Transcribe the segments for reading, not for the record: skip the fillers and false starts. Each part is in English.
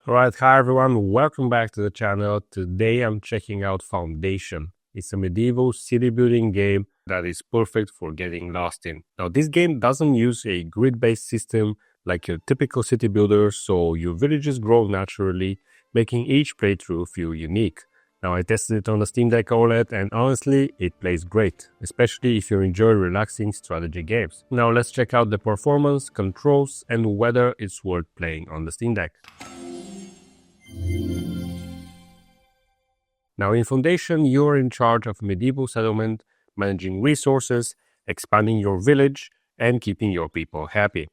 Alright, hi everyone, welcome back to the channel. Today I'm checking out Foundation. It's a medieval city building game that is perfect for getting lost in. Now this game doesn't use a grid-based system like your typical city builder, so your villages grow naturally, making each playthrough feel unique. Now I tested it on the Steam Deck OLED and honestly, it plays great, especially if you enjoy relaxing strategy games. Now let's check out the performance, controls, and whether it's worth playing on the Steam Deck. Now in Foundation, you're in charge of medieval settlement, managing resources, expanding your village, and keeping your people happy.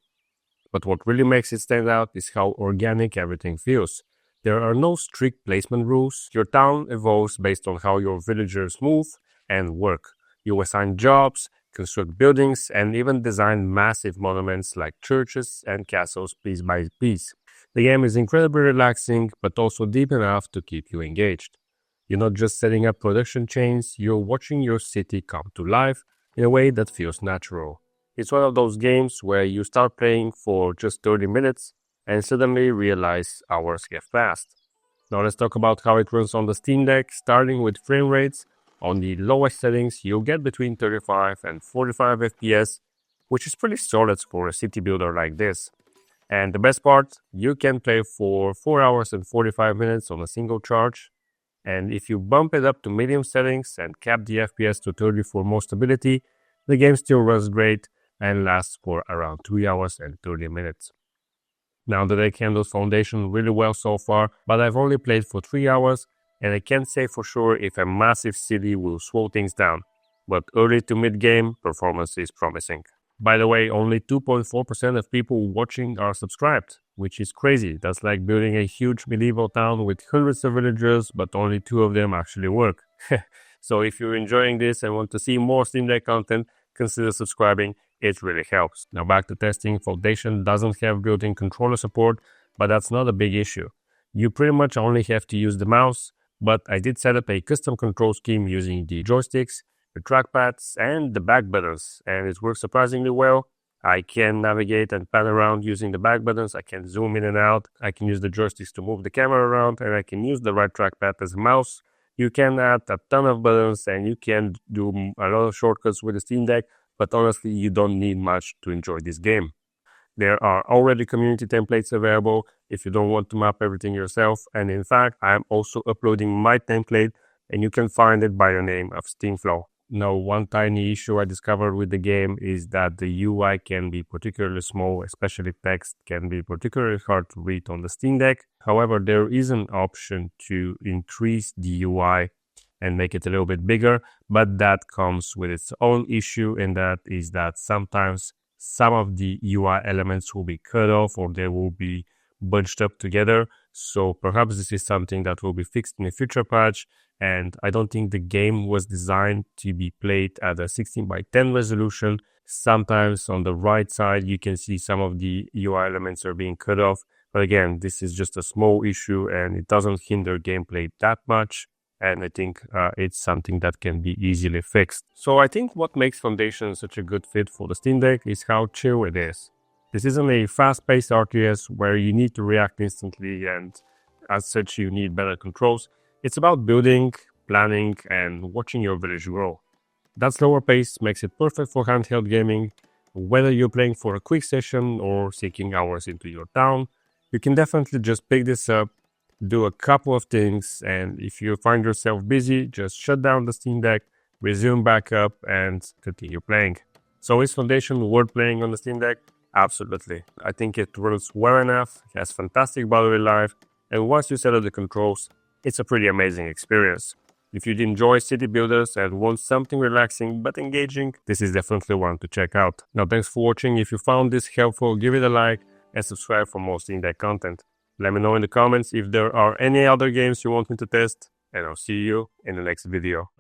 But what really makes it stand out is how organic everything feels. There are no strict placement rules. Your town evolves based on how your villagers move and work. You assign jobs, construct buildings, and even design massive monuments like churches and castles piece by piece. The game is incredibly relaxing, but also deep enough to keep you engaged. You're not just setting up production chains, you're watching your city come to life in a way that feels natural. It's one of those games where you start playing for just 30 minutes and suddenly realize hours have passed. Now let's talk about how it runs on the Steam Deck, starting with frame rates. On the lowest settings, you'll get between 35 and 45 FPS, which is pretty solid for a city builder like this. And the best part, you can play for 4 hours and 45 minutes on a single charge. And if you bump it up to medium settings and cap the FPS to 30 for more stability, the game still runs great and lasts for around 3 hours and 30 minutes. Now the deck handles Foundation really well so far, but I've only played for 3 hours and I can't say for sure if a massive city will slow things down, but early to mid-game performance is promising. By the way, only 2.4% of people watching are subscribed, which is crazy. That's like building a huge medieval town with hundreds of villagers, but only 2 of them actually work. So if you're enjoying this and want to see more Steam Deck content, consider subscribing. It really helps. Now back to testing. Foundation doesn't have built-in controller support, but that's not a big issue. You pretty much only have to use the mouse, but I did set up a custom control scheme using the joysticks, the trackpads, and the back buttons, and it works surprisingly well. I can navigate and pan around using the back buttons, I can zoom in and out, I can use the joysticks to move the camera around, and I can use the right trackpad as a mouse. You can add a ton of buttons and you can do a lot of shortcuts with the Steam Deck, but honestly, you don't need much to enjoy this game. There are already community templates available if you don't want to map everything yourself, and in fact, I am also uploading my template and you can find it by the name of SteamFlow. Now, one tiny issue I discovered with the game is that the UI can be particularly small, especially text can be particularly hard to read on the Steam Deck. However, there is an option to increase the UI and make it a little bit bigger, but that comes with its own issue, and that is that sometimes some of the UI elements will be cut off or they will be bunched up together. So perhaps this is something that will be fixed in a future patch. And I don't think the game was designed to be played at a 16:10 resolution. Sometimes on the right side, you can see some of the UI elements are being cut off. But again, this is just a small issue and it doesn't hinder gameplay that much. And I think it's something that can be easily fixed. So I think what makes Foundation such a good fit for the Steam Deck is how chill it is. This isn't a fast-paced RTS where you need to react instantly and as such you need better controls. It's about building, planning, and watching your village grow. That slower pace makes it perfect for handheld gaming. Whether you're playing for a quick session or sinking hours into your town, you can definitely just pick this up, do a couple of things, and if you find yourself busy, just shut down the Steam Deck, resume back up, and continue playing. So is Foundation worth playing on the Steam Deck? Absolutely. I think it runs well enough, it has fantastic battery life, and once you set up the controls, it's a pretty amazing experience. If you enjoy city builders and want something relaxing but engaging, this is definitely one to check out. Now thanks for watching. If you found this helpful, give it a like and subscribe for more Steam Deck content. Let me know in the comments if there are any other games you want me to test, and I'll see you in the next video.